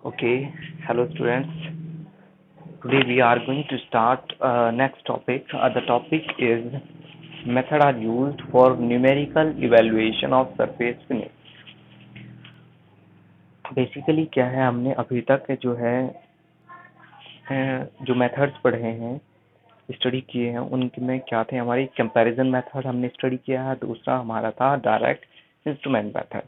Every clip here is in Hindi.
Okay, hello students. Today we are going to start next topic. The topic is method are used for numerical evaluation of surface finish. Basically क्या है, हमने अभी तक जो है जो मेथड्स पढ़े हैं, स्टडी किए हैं, उनमें क्या थे? हमारी कंपैरिजन मेथड हमने स्टडी किया है, दूसरा हमारा था direct instrument method.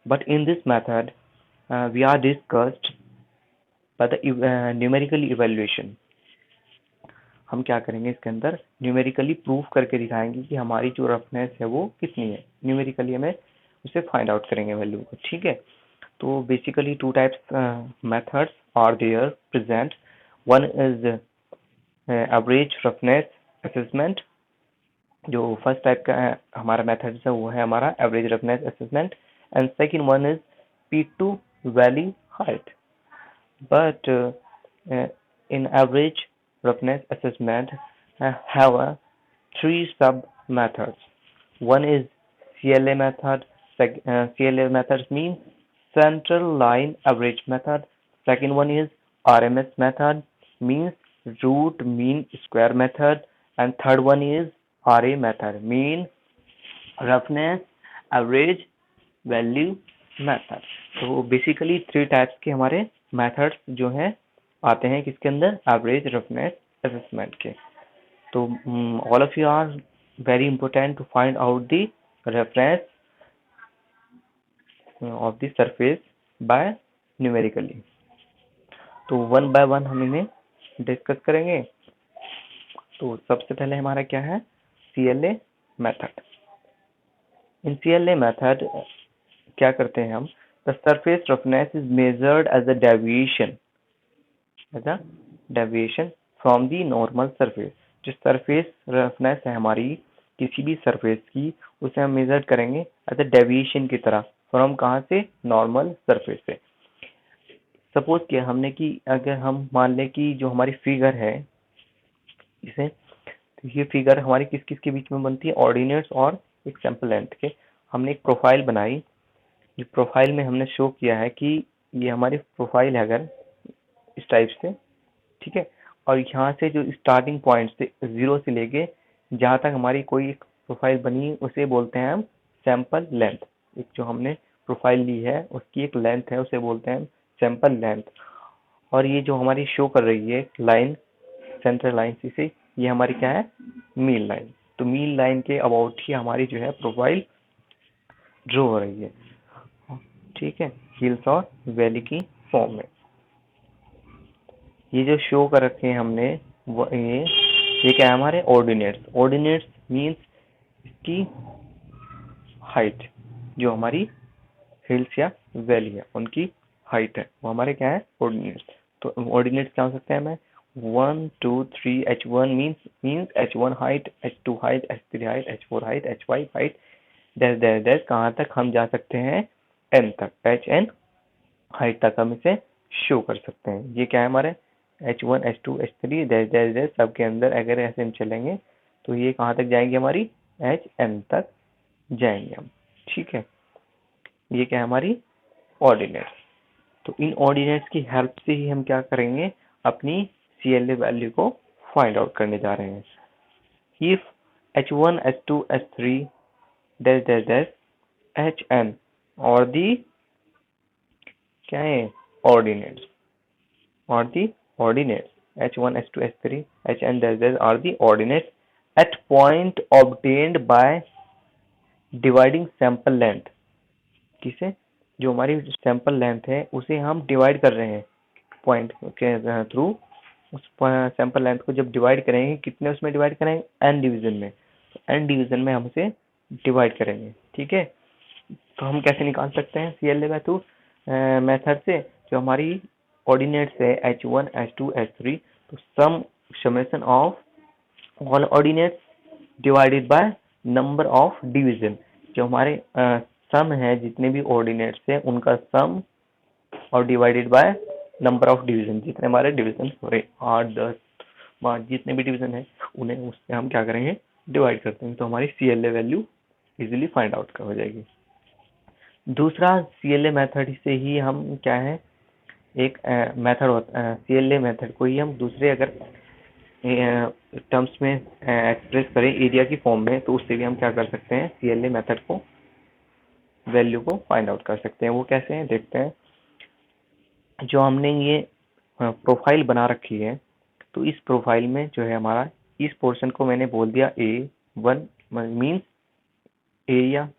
But in this method we are discussed by the numerical evaluation. हम क्या करेंगे इसके अंदर? न्यूमेरिकली प्रूफ करके दिखाएंगे कि हमारी जो रफनेस है वो कितनी है. न्यूमेरिकली हमें उसे फाइंड आउट करेंगे वैल्यू को. ठीक है, तो basically two types methods are there present. One is average roughness assessment. जो फर्स्ट टाइप का हमारा मेथड है वो है हमारा average roughness assessment. And second one is P2 valley height. But in average roughness assessment have three sub methods. One is CLA method. CLA method means central line average method. Second one is RMS method, means root mean square method. And third one is RA method, mean roughness average value method. तो बेसिकली थ्री टाइप्स के हमारे मेथड्स जो हैं आते हैं किसके अंदर? एवरेज रफनेस असेसमेंट के. तो all of you are very important to find out the reference of the surface by numerically. तो वन बाय वन हम इन्हें डिस्कस करेंगे. तो सबसे पहले हमारा क्या है? CLA method. इन CLA मेथड क्या करते हैं हम? The surface roughness is measured as a deviation from the normal surface. जो सरफेस रफनेस है हमारी किसी भी सरफेस की, उसे हम मेजर करेंगे एज अ डेविएशन की तरह. फ्रॉम कहाँ से? नॉर्मल सरफेस से. सपोज किया हमने कि अगर हम मान लें कि जो हमारी फिगर है इसे, तो ये फिगर हमारी किस किस के बीच में बनती है? ऑर्डिनेट्स और एक सैंपल लेंथ के. हमने एक प्रोफाइल बनाई. जो प्रोफाइल में हमने शो किया है कि ये हमारी प्रोफाइल है अगर इस टाइप से, ठीक है, और यहाँ से जो स्टार्टिंग पॉइंट से 0 से लेके जहाँ तक हमारी कोई एक प्रोफाइल बनी उसे बोलते हैं हम सैंपल लेंथ. एक जो हमने प्रोफाइल ली है उसकी एक लेंथ है, उसे बोलते हैं सैंपल लेंथ. और ये जो हमारी शो कर रही है लाइन, सेंट्रल लाइन से, ये हमारी क्या है? Mean line. तो मीन लाइन के अबाउट ही हमारी जो है प्रोफाइल ड्रॉ हो रही है. ठीक है, हिल्स और वैली की फॉर्म में. ये जो शो कर रखे हैं हमने वो ये क्या है? हमारे ऑर्डिनेट्स. ऑर्डिनेट्स मींस इसकी हाइट. जो हमारी हिल्स या वैली है उनकी हाइट है वो हमारे क्या है? ऑर्डिनेट्स. तो ऑर्डिनेट्स क्या हो सकते हैं? हमें 1 2 3 H1 means H1 height, H2 height, H3 height, H4 height, H5 height, dash dash dash कहाँ तक हम जा सकते हैं? n तक. HN हाइट तक हम इसे शो कर सकते हैं. ये क्या है हमारे? H1 H2 H3 dash dash dash सबके अंदर अगर ऐसे हम चलेंगे तो ये कहाँ तक जाएंगे? हमारी HN तक जाएंगे हम. ठीक है, ये क्या है? हमारी ऑर्डिनेट्स. तो इन ऑर्डिनेट्स की हेल्प से ही हम क्या करेंगे? अपनी CLA वैल्यू को फाइंड आउट करने जा रहे हैं. If H1 H2 H3 dash dash dash HN और दी क्या है? ऑर्डिनेट्स. और दी ordinates H1 H2 H3 HN dash dash are the ordinates at point obtained by dividing sample length. किसे? जो हमारी सैंपल लेंथ है उसे हम डिवाइड कर रहे हैं पॉइंट के थ्रू. उस सैंपल लेंथ को जब डिवाइड करेंगे, कितने उसमें डिवाइड करेंगे? n डिवीजन में. तो n डिवीजन में हम उसे डिवाइड करेंगे. ठीक है, तो हम कैसे निकाल सकते हैं CLA मेथड से? जो हमारी ऑर्डिनेट्स है H1 H2 H3, तो sum summation of all ordinates divided by number of division. जो हमारे सम है जितने भी ऑर्डिनेट्स है उनका सम और divided by number of division. जितने हमारे डिवीजन हो रहे 8 10 5 जितने भी डिवीजन है उन्हें उससे हम क्या करेंगे? डिवाइड करते हैं. तो हमारी CLA value easily find out हो जाएगी. दूसरा CLA मेथड से ही हम क्या है, एक मेथड होता है CLA मेथड को ही हम दूसरे अगर टर्म्स में एक्सप्रेस करें एरिया की फॉर्म में, तो उससे भी हम क्या कर सकते हैं, CLA मेथड को वैल्यू को फाइंड आउट कर सकते हैं। वो कैसे हैं देखते हैं। जो हमने ये प्रोफाइल बना रखी है, तो इस प्रोफाइल में जो है हमारा, इस पोर्शन को मैंने बोल दिया A1 मीन्स एरिया,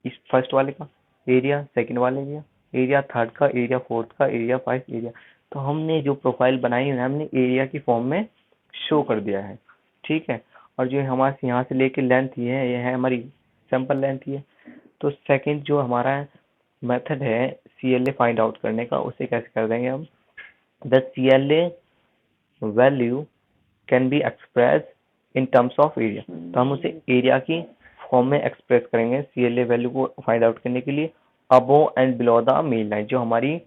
इस फर्स्ट वाले का एरिया, सेकंड वाले का एरिया, थर्ड का एरिया, फोर्थ का एरिया, फाइव एरिया। तो हमने जो प्रोफाइल बनाई है हमने एरिया की फॉर्म में शो कर दिया है, ठीक है। और जो हमारे यहाँ से लेके लेंथ ये है, ये है हमारी सैंपल लेंथ ये। तो सेकंड जो हमारा मेथड है CLA फाइंड आउट करने का, उसे कैसे कर देंगे हम, the CLA value can be express in terms of area. तो हम उसे एरिया की फॉर्म में एक्सप्रेस करेंगे CLA वैल्यू को फाइंड आउट करने के लिए। Above and below the mean line, जो हमारी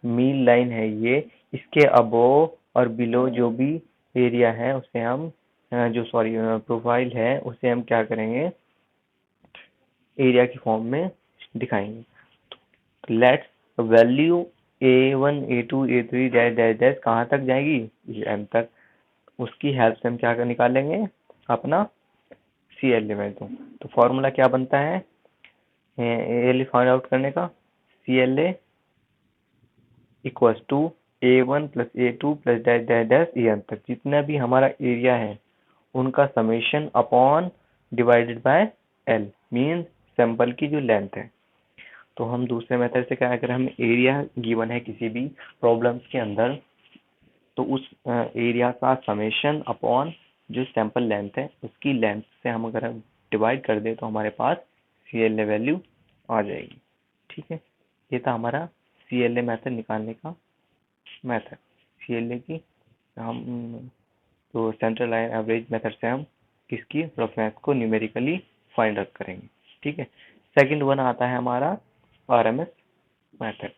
मीन लाइन है ये, इसके अबोव और बिलो जो भी एरिया है उसे हम जो सॉरी प्रोफाइल है उसे हम क्या करेंगे, एरिया की फॉर्म में दिखाएंगे। Let's value A1 A2 A3 dash dash dash कहाँ तक जाएगी, M तक। उसकी हेल्प से हम क्या कर निकालेंगे, अपना CLA वैल्यू। तो फॉर्मूला क्या बनता है ALA फाइंड आउट करने का, CLA equals to A1 plus A2 plus dash dash dash EN तक, जितना भी हमारा एरिया है उनका summation upon divided by L mean sample की जो लेंथ है। तो हम दूसरे मेथड से क्या करें, हम एरिया गिवन है किसी भी प्रॉब्लम्स के अंदर, तो उस एरिया का समेशन अपॉन जो सैंपल लेंथ है उसकी लेंथ से हम अगर डिवाइड कर दें तो हमारे पास CLA वैल्यू आ जाएगी, ठीक है। ये था हमारा CLA मेथड निकालने का मेथड। CLA की हम तो सेंट्रल लाइन एवरेज मेथड से हम इसकी रफनेस को न्यूमेरिकली फाइंड आउट करेंगे, ठीक है। सेकंड वन आता है हमारा RMS मेथड।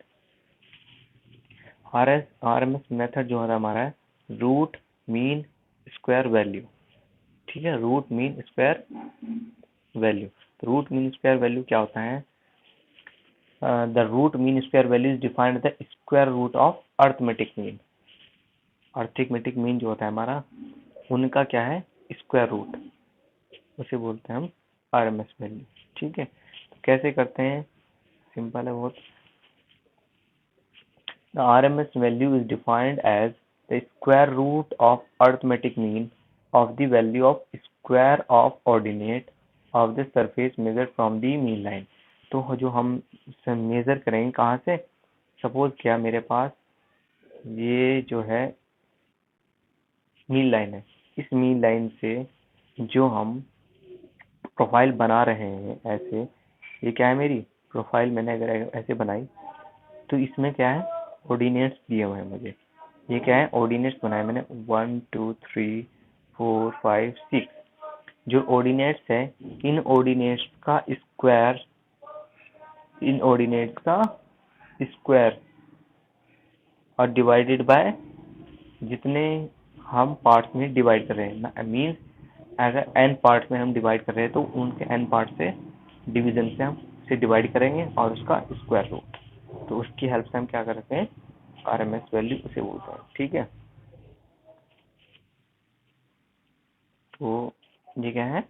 RMS मेथड जो है हमारा है रूट मीन स्क्वायर वैल्यू, ठीक है। रूट मीन स्क्वायर वैल्यू, तो रूट मीन स्क्वायर वैल्यू क्या होता है, the root mean square value is defined the square root of arithmetic mean. Arithmetic mean जो होता है हमारा, उनका क्या है स्क्वायर रूट, उसे बोलते हैं हम RMS वैल्यू, ठीक है। तो कैसे करते हैं, सिंपल है बहुत। The RMS value is defined as the square root of arithmetic mean of the value of square of ordinate of the surface measured from the mean line। तो जो हम मेजर करेंगे कहाँ से, सपोज क्या मेरे पास ये जो है मीन लाइन है, इस मीन लाइन से जो हम प्रोफाइल बना रहे हैं ऐसे, ये क्या है मेरी प्रोफाइल, मैंने अगर ऐसे बनाई तो इसमें क्या है ऑर्डिनेट्स दिए हुए हैं मुझे। ये क्या है ऑर्डिनेट्स बनाए मैंने 1 2 3 4 5 6। जो ऑर्डिनेट्स है इन ऑर्डिनेट्स का स्क्वायर, इन ऑर्डिनेट्स का स्क्वायर और डिवाइडेड बाय जितने हम पार्ट्स में डिवाइड कर रहे हैं ना, मीन्स अगर n पार्ट्स में हम डिवाइड कर रहे हैं तो उनके n पार्ट से डिवीजन से हम उसे डिवाइड करेंगे और उसका स्क्वायर रूट, तो उसकी हेल्प से हम क्या करते हैं RMS वैल्यू उसे बोलते हैं, ठीक है। तो ये क्या है,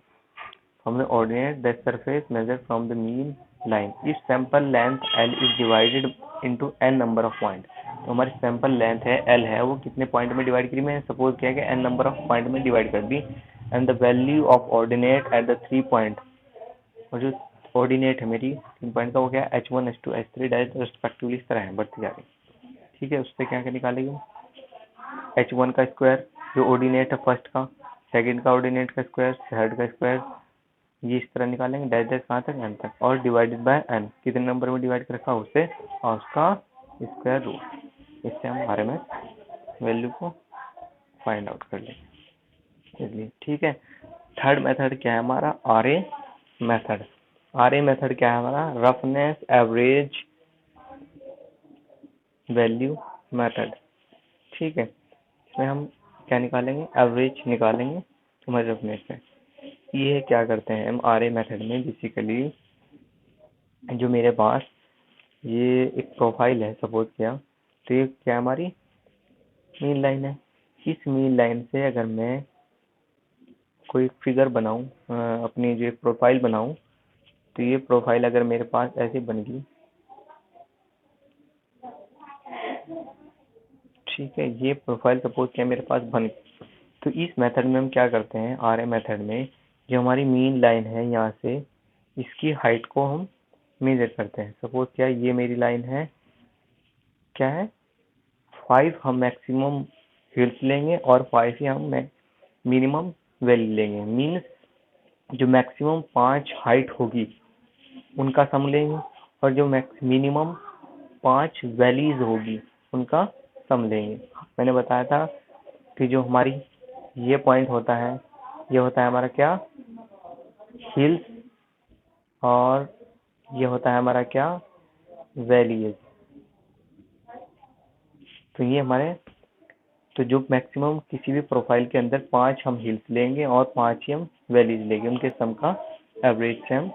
हमने ordinate the surface measure from the mean line if sample length L is divided into n number of point. तो हमारी सैंपल लेंथ है L है, वो कितने पॉइंट में डिवाइड करी, मैंने सपोज किया कि n नंबर ऑफ पॉइंट में डिवाइड कर दी, and the value of ordinate at the 3 point, और जो ऑर्डिनेट है मेरी 3 पॉइंट का वो क्या है H1 H2 H3 direct respectively इस तरह है बढ़ती जा रही, ठीक है। उससे क्या क्या निकालेंगे, H1 का स्क्वायर जो ऑर्डिनेट है फर्स्ट का, सेकंड का ऑर्डिनेट का स्क्वायर, थर्ड का स्क्वायर, ये इस तरह निकालेंगे डैश डैश कहाँ तक n तक, और डिवाइडेड बाय n कितने नंबर में डिवाइड कर रखा उससे और उसका स्क्वायर रूट। इससे हम RMS वैल्यू को फाइंड आउट कर लेंगे, चलिए ठीक है। थर्ड मेथड क्या है हमारा RA मेथड। RA मेथड क्या है हमारा रफनेस एवरेज वैल्यू मेथड, ठीक है। इसमें हम क्या निकालेंगे एवरेज निकालेंगे हमारे रफनेस से। ये क्या करते हैं हम RA मेथड में बेसिकली, जो मेरे पास ये एक प्रोफाइल है सपोज किया, तो ये क्या हमारी मीन लाइन है। इस मीन लाइन से अगर मैं कोई फिगर बनाऊं, अपनी जो एक प्रोफाइल बनाऊं, तो ये प्रोफाइल अगर मेरे पास ऐसे बन गई, ठीक है, ये प्रोफाइल सपोज किया मेरे पास बन गई, तो इस मेथड में हम क्या करते हैं, आरए मेथड में जो हमारी मीन लाइन है यहाँ से इसकी हाइट को हम मेजर करते हैं। सपोज क्या ये मेरी लाइन है, क्या है 5 हम मैक्सिमम हिल्स लेंगे और 5 ही हम मिनिमम वैल्यू लेंगे। मीन्स जो मैक्सिमम 5 हाइट होगी उनका सम लेंगे और जो मिनिमम 5 वैलीज होगी उनका सम लेंगे। मैंने बताया था कि जो हमारी ये पॉइंट होता है, ये होता है हमारा क्या, हिल्स, और ये होता है हमारा क्या, वैलीज। तो ये हमारे, तो जो मैक्सिमम किसी भी प्रोफाइल के अंदर 5 हम हिल्स लेंगे और 5 ही हम वैलीज लेंगे, उनके सम का एवरेज से हम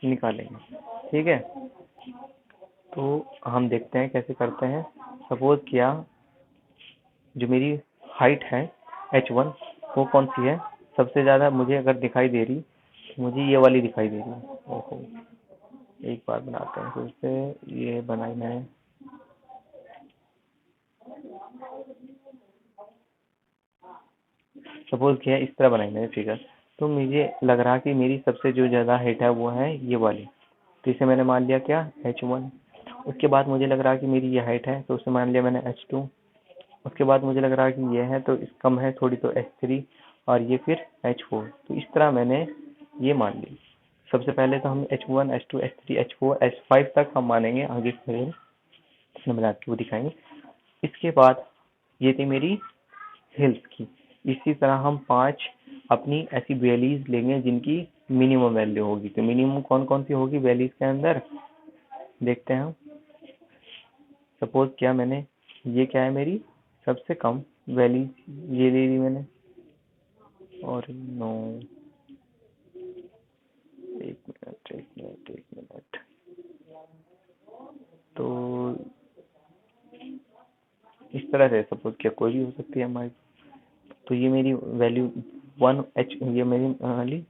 निकालेंगे। ठीक है, तो हम देखते हैं कैसे करते हैं। सपोज किया जो मेरी हाइट है h1 वो कौन सी है, सबसे ज़्यादा मुझे अगर दिखाई दे रही, मुझे ये वाली दिखाई दे रही है। ओहो, एक बार बनाते हैं फिर से, ये बनाई मैंने, सपोज किया इस तरह बनाई मैंने फिगर, तो मुझे लग रहा कि मेरी सबसे जो ज़्यादा हाइट है वो है ये वाली, तो इसे मैंने मान लिया क्या h1। उसके बाद मुझे लग रहा कि मेरी ये हाइट है, तो उसे मान लिया मैंने h2। उसके बाद मुझे लग रहा है कि ये है तो इस कम है थोड़ी, तो h3, और ये फिर h4। तो इस तरह मैंने ये मान ली। सबसे पहले तो हम h1 h2 h3 h4 h5 तक हम मानेंगे, आगे फिर नंबर आपको दिखाएंगे। इसके बाद ये थी मेरी हिल्स की। इसी तरह हम 5 अपनी ऐसी वैल्यूज लेंगे जिनकी मिनिमम वैल्यू होगी। तो मिनिमम कौन कौन सी होगी वैल्यूज के अंदर, देखते हैं हम। सपोज क्या मैंने, ये क्या है मेरी सबसे कम वैल्यू, ये ले ली मैंने, और नो, एक मिनट, तो इस तरह से सपोज क्या कोई भी हो सकती है हमारी। तो ये मेरी वैल्यू 1 ये मेरी वाली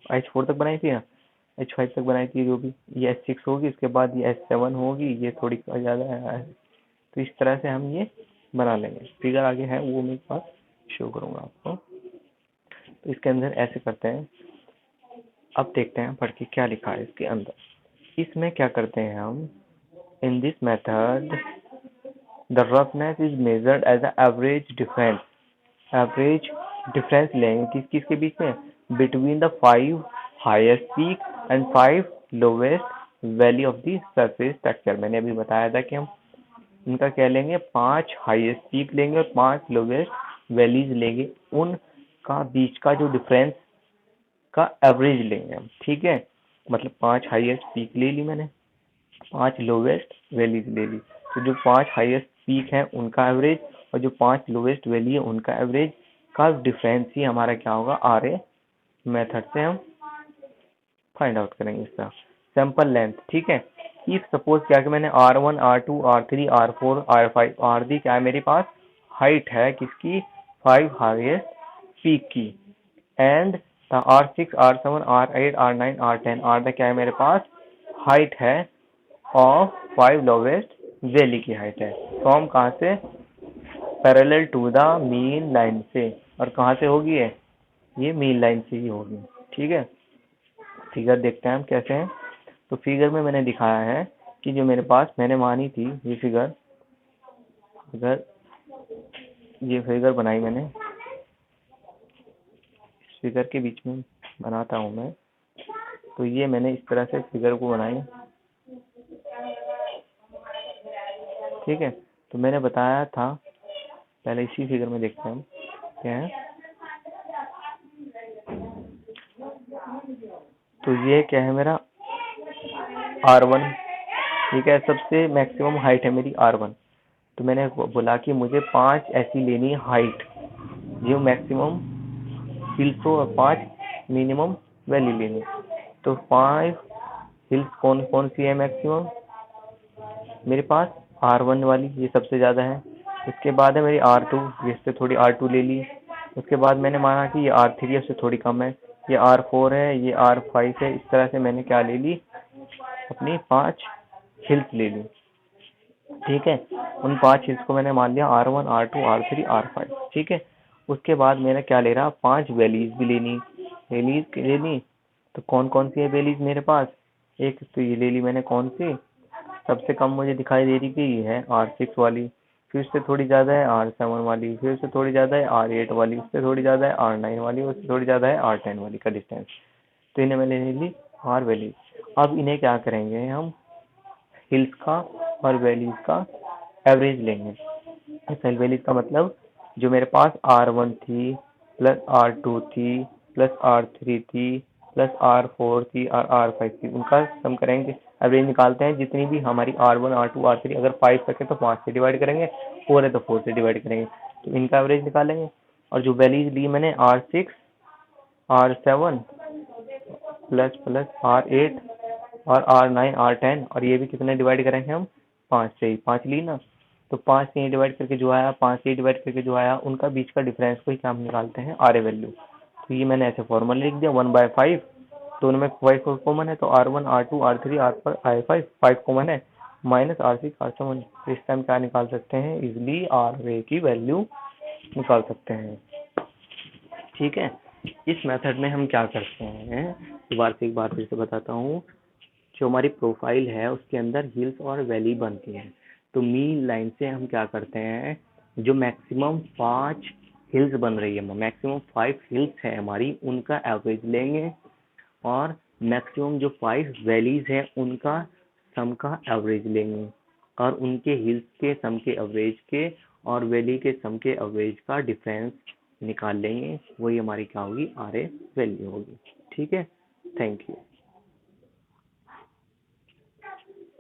h4 तक बनाई थी ना, h5 तक बनाई थी जो भी, ये h6 होगी, इसके बाद ये h7 होगी, ये थोड़ी ज़्यादा है। तो इस तरह से हम ये बना लेंगे। फिगर आगे है वो मेरे पास शो करूँगा आपको। तो इसके अंदर ऐसे करते हैं। अब देखते हैं पढ़ के क्या लिखा है इसके अंदर। इसमें क्या करते हैं हम, in this method the roughness is measured as a average difference. Average difference लेंगे किस किस के बीच में, between the 5 highest peak and 5 lowest value of the surface structure. मैंने अभी बताया था कि हम इनका क्या लेंगे, 5 हाईएस्ट पीक लेंगे और 5 लोवेस्ट वैल्यूज लेंगे, उनका बीच का जो डिफरेंस का एवरेज लेंगे हम। ठीक है, मतलब 5 हाईएस्ट पीक ले ली मैंने, 5 लोवेस्ट वैल्यूज ले ली, तो जो 5 हाईएस्ट पीक है उनका एवरेज और जो 5 लोवेस्ट वैल्यू है उनका एवरेज का डिफरेंस ही हमारा क्या होगा, आरए मेथड से हम फाइंड आउट करेंगे इसका सैंपल लेंथ। ठीक है, इफ सपोज क्या कि मैंने R1 R2 R3 R4 R5 R क्या है मेरे पास हाइट है किसकी, 5 हाईएस्ट पीक की, and R6 R7 R8 R9 R10 R क्या है मेरे पास हाइट है ऑफ 5 लोवेस्ट वैली की हाइट है। फ्रॉम कहाँ से, parallel to the mean line से, और कहाँ से होगी ये मीन लाइन से ही होगी। ठीक है, फिगर देखते हैं हम कैसे हैं। तो फिगर में मैंने दिखाया है कि जो मेरे पास मैंने मानी थी ये फिगर, अगर ये फिगर बनाई मैंने, इस फिगर के बीच में बनाता हूँ मैं, तो ये मैंने इस तरह से फिगर को बनाई। ठीक है, तो मैंने बताया था, पहले इसी फिगर में देखते हैं हम क्या है। तो ये क्या है मेरा R1, ठीक है, सबसे मैक्सिमम हाइट है मेरी R1। तो मैंने बोला कि मुझे 5 ऐसी लेनी है हाइट जो मैक्सिमम हिल्स हो और 5 मिनिमम वैल्यू लेनी। तो 5 हिल्स कौन कौन सी है मैक्सिमम, मेरे पास R1 वाली ये सबसे ज़्यादा है, उसके बाद है मेरी R2, इससे थोड़ी R2 ले ली, उसके बाद मैंने माना कि ये R3 है, उससे थोड़ी कम है, ये R4 है, ये R5 है, इस तरह से मैंने क्या ले ली, अपनी 5 हिल्स ले ली। ठीक है, उन 5 हिल्स को मैंने मान लिया R1, R2, R3, R5। ठीक है, उसके बाद मैंने क्या ले रहा, 5 वैलीज भी लेनी, वैलीज लेनी। तो कौन कौन सी है वैलीज मेरे पास, एक तो ये ले ली मैंने, कौन सी सबसे कम मुझे दिखाई दे रही कि ये है R6 वाली, फिर उससे थोड़ी ज़्यादा है R7 वाली, फिर उससे थोड़ी ज़्यादा है R8 वाली, उससे थोड़ी ज़्यादा है R9 वाली, उससे थोड़ी ज़्यादा है R10 वाली का डिस्टेंस। तो इन्हें मैंने ले ली R वैली। अब इन्हें क्या करेंगे हम, हिल्स का और वैलीज का एवरेज लेंगे। एसएल वैलीज का मतलब जो मेरे पास R1 थी प्लस R2 थी प्लस R3 थी प्लस R4 थी और R5 थी, उनका सम करेंगे, एवरेज निकालते हैं। जितनी भी हमारी R1 R2 R3, अगर 5 तक है तो 5 से डिवाइड करेंगे, 4 है तो 4 से डिवाइड करेंगे, तो इनका एवरेज निकालेंगे। और जो वैल्यूज ली मैंने R6 R7 plus plus R8 और R9 R10, और ये भी कितने डिवाइड करेंगे हम, 5 से ही, 5 ली ना, तो 5 से ही डिवाइड करके जो आया, 5 से ही डिवाइड करके जो आया, उनका बीच का डिफरेंस को ही क्या हम निकालते हैं, आर ए वैल्यू। तो ये मैंने ऐसे फॉर्मूला लिख दिया, 1/5, दोनों में 5 कॉमन है तो R1 R2 R3 R5 5 common है, माइनस R6 R7। इस टाइम क्या निकाल सकते हैं, इजिली आर ए की वैल्यू निकाल सकते हैं। ठीक है, इस मेथड में हम क्या करते हैं, एक बार फिर से बताता हूँ। जो हमारी प्रोफाइल है उसके अंदर हिल्स और वैली बनती है, तो मीन लाइन से हम क्या करते हैं, जो मैक्सिमम 5 हिल्स बन रही है, मैक्सिमम 5 हिल्स है हमारी, उनका एवरेज लेंगे, और मैक्सिमम जो 5 वैलीज है उनका सम का एवरेज लेंगे, और उनके हिल्स के सम के एवरेज के और वैली के सम के एवरेज का डिफरेंस निकाल लेंगे, वही हमारी क्या होगी, आर ए वैल्यू होगी। ठीक है, थैंक यू।